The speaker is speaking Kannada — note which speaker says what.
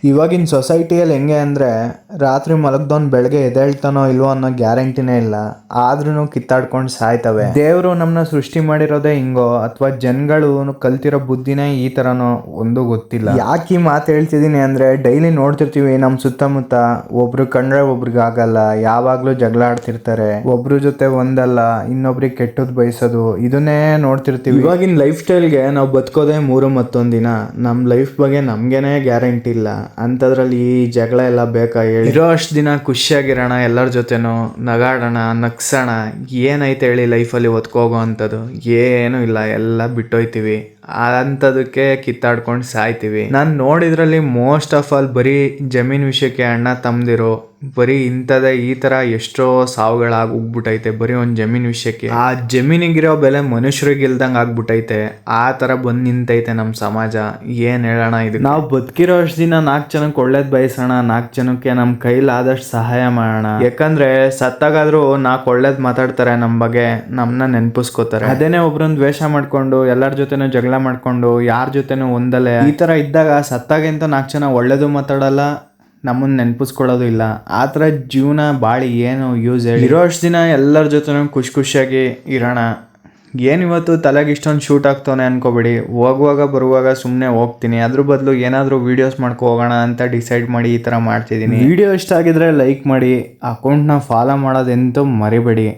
Speaker 1: ಇವಾಗಿನ ಸೊಸೈಟಿಯಲ್ಲಿ ಹೆಂಗೆ ಅಂದರೆ ರಾತ್ರಿ ಮಲಗ್ದವ್ನು ಬೆಳಗ್ಗೆ ಎದ್ದೇಳ್ತಾನೋ ಇಲ್ವೋ ಅನ್ನೋ ಗ್ಯಾರಂಟಿನೇ ಇಲ್ಲ, ಆದ್ರೂ ಕಿತ್ತಾಡ್ಕೊಂಡು ಸಾಯ್ತವೆ. ದೇವರು ನಮ್ಮನ್ನ ಸೃಷ್ಟಿ ಮಾಡಿರೋದೇ ಹಿಂಗೋ ಅಥವಾ ಜನಗಳು ಕಲ್ತಿರೋ ಬುದ್ಧಿನೇ ಈ ಥರನೋ ಒಂದು ಗೊತ್ತಿಲ್ಲ. ಯಾಕೆ ಈ ಮಾತು ಹೇಳ್ತಿದ್ದೀನಿ ಅಂದರೆ ಡೈಲಿ ನೋಡ್ತಿರ್ತೀವಿ ನಮ್ಮ ಸುತ್ತಮುತ್ತ ಒಬ್ರು ಕಂಡ್ರೆ ಒಬ್ರಿಗೆ ಆಗಲ್ಲ, ಯಾವಾಗಲೂ ಜಗಳ ಆಡ್ತಿರ್ತಾರೆ, ಒಬ್ರ ಜೊತೆ ಒಂದಲ್ಲ ಇನ್ನೊಬ್ರಿಗೆ ಕೆಟ್ಟದ್ದು ಬಯಸೋದು, ಇದನ್ನೇ ನೋಡ್ತಿರ್ತೀವಿ. ಇವಾಗಿನ ಲೈಫ್ ಸ್ಟೈಲ್ಗೆ ನಾವು ಬದುಕೋದೇ ಮೂರು ಮತ್ತೊಂದು ದಿನ. ನಮ್ಮ ಲೈಫ್ ಬಗ್ಗೆ ನಮಗೇನೆ ಗ್ಯಾರಂಟಿ ಇಲ್ಲ, ಅಂಥದ್ರಲ್ಲಿ ಈ ಜಗಳ ಎಲ್ಲ ಬೇಕಾ ಹೇಳಿ? ಇರೋ ಅಷ್ಟು ದಿನ ಖುಷಿಯಾಗಿರೋಣ, ಎಲ್ಲರ ಜೊತೆನೂ ನಗಾಡೋಣ, ನಗ್ಸೋಣ. ಏನೈತೆ ಹೇಳಿ ಲೈಫಲ್ಲಿ ಒತ್ಕೋಗೋ ಅಂಥದ್ದು? ಏನೂ ಇಲ್ಲ, ಎಲ್ಲ ಬಿಟ್ಟೋಯ್ತೀವಿ. ಅಂಥದಕ್ಕೆ ಕಿತ್ತಾಡ್ಕೊಂಡು ಸಾಯ್ತೀವಿ. ನಾನು ನೋಡಿದ್ರಲ್ಲಿ ಮೋಸ್ಟ್ ಆಫ್ ಆಲ್ ಬರೀ ಜಮೀನು ವಿಷಯಕ್ಕೆ ಅಣ್ಣ ತಮ್ಮದಿರು ಬರೀ ಇಂಥದ್ದೇ ಈ ಥರ ಎಷ್ಟೋ ಸಾವುಗಳಾಗಿ ಹೋಗ್ಬಿಟ್ಟೈತೆ ಬರೀ ಒಂದು ಜಮೀನು ವಿಷಯಕ್ಕೆ. ಆ ಜಮೀನಿಗಿರೋ ಬೆಲೆ ಮನುಷ್ಯರಿಗೆ ಇಲ್ದಂಗೆ ಆಗ್ಬಿಟ್ಟೈತೆ. ಆ ಥರ ಬಂದು ನಿಂತೈತೆ ನಮ್ಮ ಸಮಾಜ. ಏನು ಹೇಳೋಣ ಇದು? ನಾವು ಬದುಕಿರೋ ಅಷ್ಟು ದಿನ 4 ಜನಕ್ಕೆ ಒಳ್ಳೇದು ಬಯಸೋಣ, 4 ಜನಕ್ಕೆ ನಮ್ಮ ಕೈಲಾದಷ್ಟು ಸಹಾಯ ಮಾಡೋಣ. ಯಾಕಂದರೆ ಸತ್ತಾಗಾದರೂ 4 ಒಳ್ಳೇದು ಮಾತಾಡ್ತಾರೆ ನಮ್ಮ ಬಗ್ಗೆ, ನಮ್ಮನ್ನ ನೆನಪಿಸ್ಕೋತಾರೆ. ಅದೇನೇ ಒಬ್ರನ್ನ ದ್ವೇಷ ಮಾಡ್ಕೊಂಡು ಎಲ್ಲರ ಜೊತೆನೂ ಜಗಳ ಮಾಡ್ಕೊಂಡು ಯಾರ ಜೊತೆನೂ ಒಂದಲ್ಲೇ ಈ ಥರ ಇದ್ದಾಗ ಸತ್ತಾಗೆಂತ 4 ಜನ ಒಳ್ಳೇದು ಮಾತಾಡಲ್ಲ, ನಮ್ಮನ್ನು ನೆನಪಿಸ್ಕೊಳ್ಳೋದು ಇಲ್ಲ. ಆ ಥರ ಜೀವನ ಬಾಳಿ ಏನು ಯೂಸ್ ಹೇಳಿ? ಇರೋ ಅಷ್ಟು ದಿನ ಎಲ್ಲರ ಜೊತೆನೂ ಖುಷಿಯಾಗಿ ಇರೋಣ. ಏನಿವತ್ತು ತಲೆಗೆ ಇಷ್ಟೊಂದು ಶೂಟ್ ಆಗ್ತಾನೆ ಅನ್ಕೋಬೇಡಿ. ಹೋಗುವಾಗ ಬರುವಾಗ ಸುಮ್ಮನೆ ಹೋಗ್ತೀನಿ, ಅದ್ರ ಬದಲು ಏನಾದರೂ ವೀಡಿಯೋಸ್ ಮಾಡ್ಕೊ ಹೋಗೋಣ ಅಂತ ಡಿಸೈಡ್ ಮಾಡಿ ಈ ಥರ ಮಾಡ್ತಿದ್ದೀನಿ. ವಿಡಿಯೋ ಇಷ್ಟ ಆಗಿದ್ರೆ ಲೈಕ್ ಮಾಡಿ, ಅಕೌಂಟ್ನ ಫಾಲೋ ಮಾಡೋದಂತೂ ಮರಿಬೇಡಿ.